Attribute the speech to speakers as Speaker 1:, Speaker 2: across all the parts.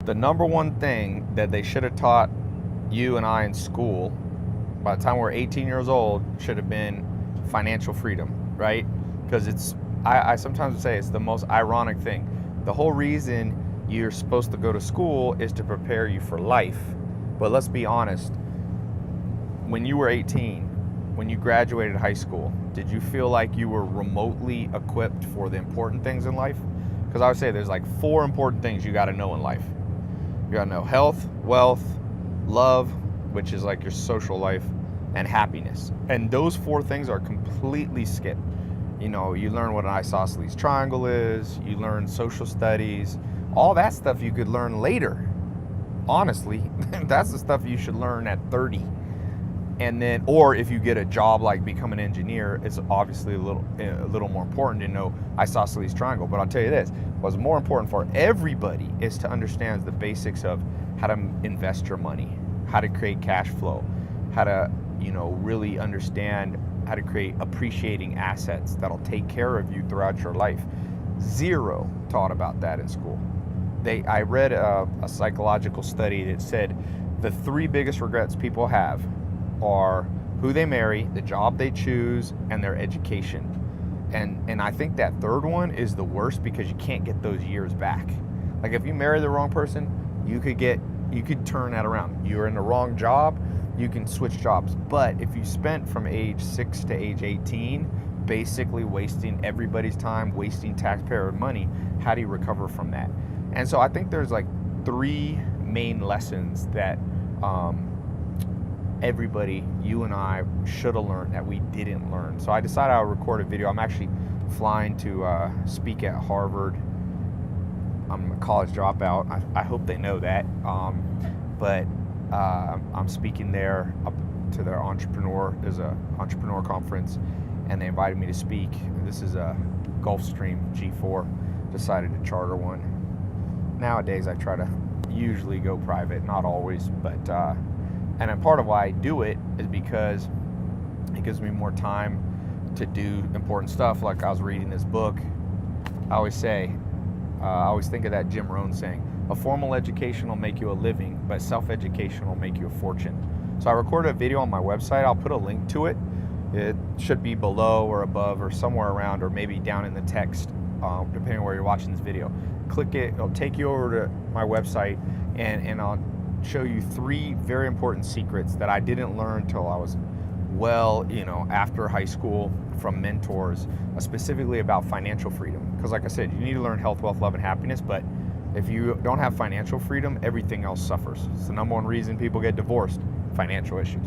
Speaker 1: The number one thing that they should have taught you and I in school by the time we're 18 years old should have been financial freedom, right? Because I sometimes say it's the most ironic thing. The whole reason you're supposed to go to school is to prepare you for life. But let's be honest, when you were 18, when you graduated high school, did you feel like you were remotely equipped for the important things in life? Because I would say there's like 4 important things you got to know in life. You got to know health, wealth, love, which is like your social life, and happiness. And those 4 things are completely skipped. You know, you learn what an isosceles triangle is, you learn social studies, all that stuff you could learn later. Honestly, that's the stuff you should learn at 30. And then, or if you get a job like become an engineer, it's obviously a little more important to know isosceles triangle. But I'll tell you this, what's more important for everybody is to understand the basics of how to invest your money, how to create cash flow, how to, really understand how to create appreciating assets that'll take care of you throughout your life. Zero taught about that in school. I read a psychological study that said the 3 biggest regrets people have are who they marry, the job they choose, and their education. And I think that 3rd one is the worst because you can't get those years back. Like if you marry the wrong person, you could turn that around. You're in the wrong job, you can switch jobs. But if you spent from age 6 to age 18 basically wasting everybody's time, wasting taxpayer money, how do you recover from that? And so I think there's like 3 main lessons that everybody, you and I, should have learned that we didn't learn. So I decided I'll record a video. I'm actually flying to speak at Harvard. I'm a college dropout. I hope they know that. But I'm speaking there up to their there's a entrepreneur conference, and they invited me to speak. This is a Gulfstream G4. Decided to charter one. Nowadays I try to usually go private, not always, but and a part of why I do it is because it gives me more time to do important stuff. Like I was reading this book. I always think of that Jim Rohn saying, a formal education will make you a living, but self-education will make you a fortune. So I recorded a video on my website. I'll put a link to it. It should be below or above or somewhere around, or maybe down in the text, depending on where you're watching this video. Click it, it'll take you over to my website, and I'll show you 3 very important secrets that I didn't learn till I was after high school from mentors, specifically about financial freedom. Because like I said, you need to learn health, wealth, love, and happiness, but if you don't have financial freedom, everything else suffers. It's the number 1 reason people get divorced, financial issues.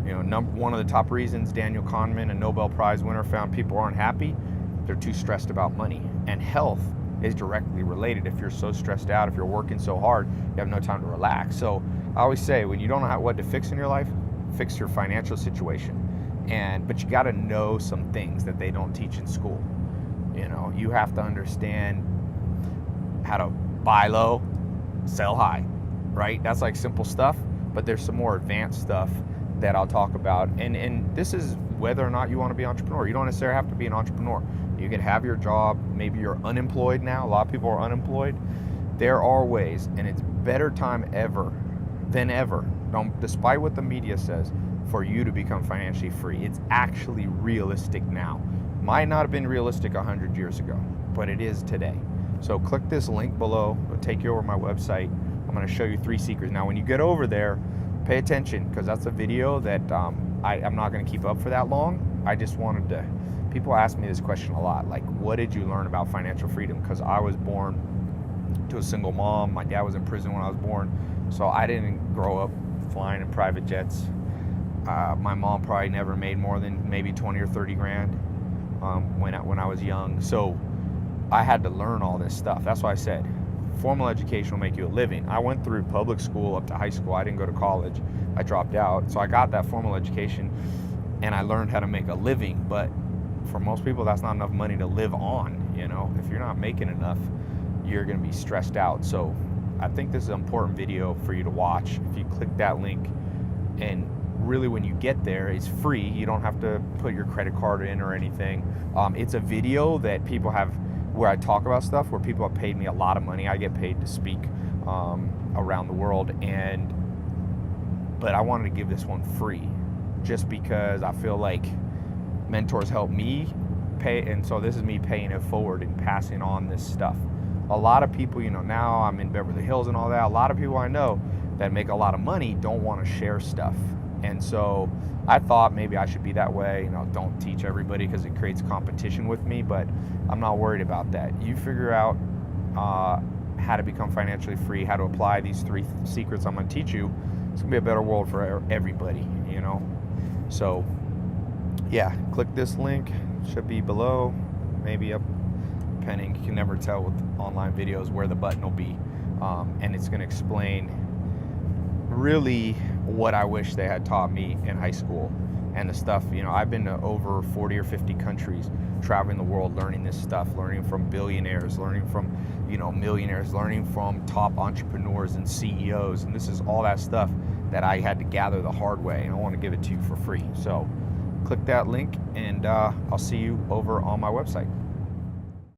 Speaker 1: One of the top reasons Daniel Kahneman, a Nobel Prize winner, found people aren't happy, they're too stressed about money. And health is directly related. If you're so stressed out, if you're working so hard, you have no time to relax. So I always say, when you don't know what to fix in your life, fix your financial situation. But you got to know some things that they don't teach in school. You have to understand how to buy low, sell high, right? That's like simple stuff, but there's some more advanced stuff that I'll talk about. And this is whether or not you want to be an entrepreneur. You don't necessarily have to be an entrepreneur. You can have your job. Maybe you're unemployed now. A lot of people are unemployed. There are ways, and it's better time ever than ever, despite what the media says, for you to become financially free. It's actually realistic now. Might not have been realistic 100 years ago, but it is today. So click this link below. It'll take you over to my website. I'm going to show you 3 secrets. Now, when you get over there, pay attention, because that's a video that I'm not going to keep up for that long. I just wanted to, people ask me this question a lot, like, what did you learn about financial freedom? Because I was born to a single mom. My dad was in prison when I was born, so I didn't grow up flying in private jets. My mom probably never made more than maybe 20 or 30 grand when I was young. So I had to learn all this stuff. That's why I said formal education will make you a living. I went through public school up to high school. I didn't go to college. I dropped out. So I got that formal education and I learned how to make a living. But for most people, that's not enough money to live on. If you're not making enough, you're going to be stressed out. So I think this is an important video for you to watch. If you click that link, and really when you get there, it's free. You don't have to put your credit card in or anything. It's a video that people have where I talk about stuff where people have paid me a lot of money. I get paid to speak around the world, but I wanted to give this one free just because I feel like mentors help me pay, and so this is me paying it forward and passing on this stuff. A lot of people, now I'm in Beverly Hills and all that, a lot of people I know that make a lot of money don't want to share stuff. And so I thought maybe I should be that way, don't teach everybody because it creates competition with me, but I'm not worried about that. You figure out how to become financially free, how to apply these 3 secrets I'm going to teach you. It's going to be a better world for everybody, So, yeah, click this link. Should be below, maybe up, depending. You can never tell with online videos where the button will be. And it's going to explain really what I wish they had taught me in high school and the stuff. I've been to over 40 or 50 countries, traveling the world, learning this stuff, learning from billionaires, learning from millionaires, learning from top entrepreneurs and CEOs, and this is all that stuff that I had to gather the hard way, and I want to give it to you for free. So click that link, and I'll see you over on my website.